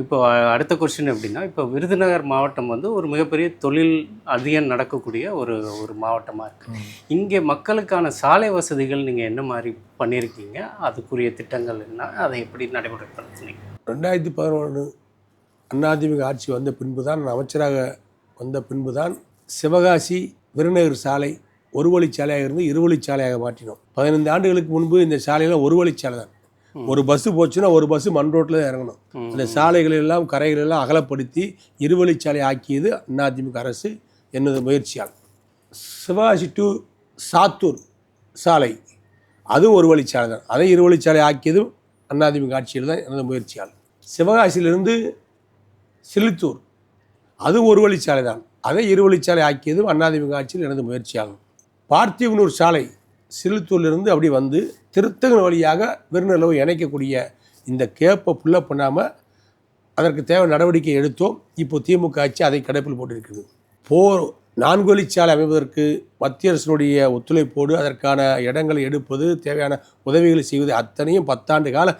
இப்போ அடுத்த கொஸ்டின் எப்படின்னா, இப்போ விருதுநகர் மாவட்டம் வந்து ஒரு மிகப்பெரிய தொழில் அதிகம் நடக்கக்கூடிய ஒரு ஒரு மாவட்டமாக இருக்குது. இங்கே மக்களுக்கான சாலை வசதிகள் நீங்கள் என்ன மாதிரி பண்ணியிருக்கீங்க? அதுக்குரிய திட்டங்கள் என்ன? அதை எப்படி நடைமுறைப்படுத்துனீங்க? 2011 அதிமுக ஆட்சி வந்த பின்பு தான், அமைச்சராக வந்த பின்பு தான் சிவகாசி விருதுநகர் சாலை ஒரு வழிச்சாலையாக இருந்து இருவழிச்சாலையாக மாற்றினோம். 15 ஆண்டுகளுக்கு முன்பு இந்த சாலையில் ஒரு வழிச்சாலை தான். ஒரு பஸ்ஸு போச்சுன்னா ஒரு பஸ்ஸு மண் ரோட்டில் தான் இறங்கணும். அந்த சாலைகளெல்லாம் கரைகளெல்லாம் அகலப்படுத்தி இருவழிச்சாலை ஆக்கியது அதிமுக அரசு என்னது முயற்சியால். சிவகாசி டு சாத்தூர் சாலை அதுவும் ஒரு வழிச்சாலை தான். அதை இருவழிச்சாலை ஆக்கியதும் அதிமுக ஆட்சியில் தான் எனது முயற்சியால். சிவகாசியிலிருந்து சிலித்தூர் அதுவும் ஒரு வழிச்சாலை தான். அதை இருவழிச்சாலை ஆக்கியதும் அதிமுக ஆட்சியில் எனது முயற்சியாகும். பார்த்திபனூர் சாலை சிலித்தூரிலிருந்து அப்படி வந்து திருத்தங்கல் வழியாக விருதுநகர் இணைக்கக்கூடிய இந்த கேப்பை ஃபுல்லப் பண்ணாமல் அதற்கு தேவை நடவடிக்கை எடுத்தோம். இப்போ திமுக ஆட்சி அதை கடைப்பில் போட்டிருக்கிறது. 4 வழிச்சாலை அமைவதற்கு மத்திய அரசினுடைய ஒத்துழைப்போடு அதற்கான இடங்களை எடுப்பது, தேவையான உதவிகளை செய்வது அத்தனையும் 10 ஆண்டு கால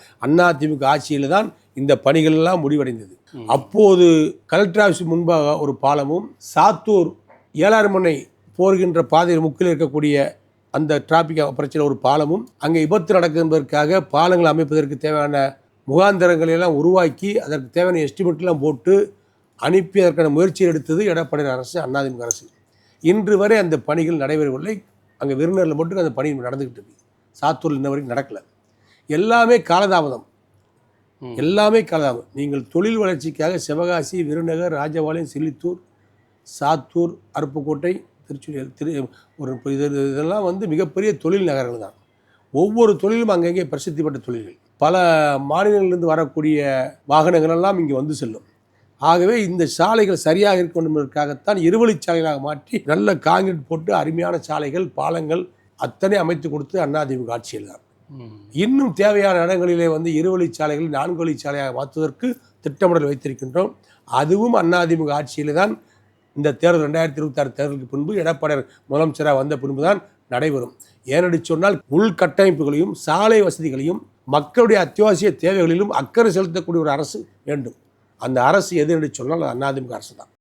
அதிமுக ஆட்சியில் தான் இந்த பணிகள் எல்லாம் முடிவடைந்தது. அப்போது கலெக்டர் ஆஃபீஸ் முன்பாக ஒரு பாலமும், சாத்தூர் ஏலார்மனை போகின்ற பாதையில் முக்கில் இருக்கக்கூடிய அந்த டிராபிக் பிரச்சனை ஒரு பாலமும், அங்கே விபத்து நடக்கும் என்பதற்காக பாலங்கள் அமைப்பதற்கு தேவையான முகாந்திரங்களை எல்லாம் உருவாக்கி அதற்கு தேவையான எஸ்டிமேட்லாம் போட்டு அனுப்பி அதற்கான முயற்சி எடுத்தது எடப்பாடி அரசு, அதிமுக அரசு. இன்று வரை அந்த பணிகள் நடைபெறவில்லை. அங்கே விருதுநகரில் மட்டும் அந்த பணி நடந்துக்கிட்டு இருக்கு. சாத்தூரில் இன்ன வரைக்கும் நடக்கலை. எல்லாமே காலதாமதம், எல்லாமே காலதாமதம். நீங்கள் தொழில் வளர்ச்சிக்காக சிவகாசி, விருதுநகர், ராஜபாளையம், சிலித்தூர், சாத்தூர், அருப்புக்கோட்டை, இதெல்லாம் வந்து மிகப்பெரிய தொழில் நகரங்கள் தான். ஒவ்வொரு தொழிலும் அங்கங்கே பிரசித்தி பெற்ற தொழில்கள். பல மாநிலங்களிலிருந்து வரக்கூடிய வாகனங்கள் எல்லாம் இங்கே வந்து செல்லும். ஆகவே இந்த சாலைகள் சரியாக இருக்க வேண்டும் என்பதற்காகத்தான் இருவழிச்சாலைகளாக மாற்றி நல்ல காங்கிரீட் போட்டு அருமையான சாலைகள், பாலங்கள் அத்தனை அமைத்து கொடுத்து அதிமுக ஆட்சியில் தான். இன்னும் தேவையான இடங்களிலே வந்து இருவழிச்சாலைகள் 4 வழிச்சாலையாக மாற்றுவதற்கு திட்டமிடல் வைத்திருக்கின்றோம். அதுவும் அதிமுக ஆட்சியில் தான் இந்த தேர்தல் 2026 தேர்தலுக்கு பின்பு எடப்பாடி முதலமைச்சராக வந்த பின்பு தான் நடைபெறும். ஏனென்று சொன்னால் உள்கட்டமைப்புகளையும் சாலை வசதிகளையும் மக்களுடைய அத்தியாவசிய தேவைகளிலும் அக்கறை செலுத்தக்கூடிய ஒரு அரசு வேண்டும். அந்த அரசு எது என்று சொன்னால் அதிமுக அரசு தான்.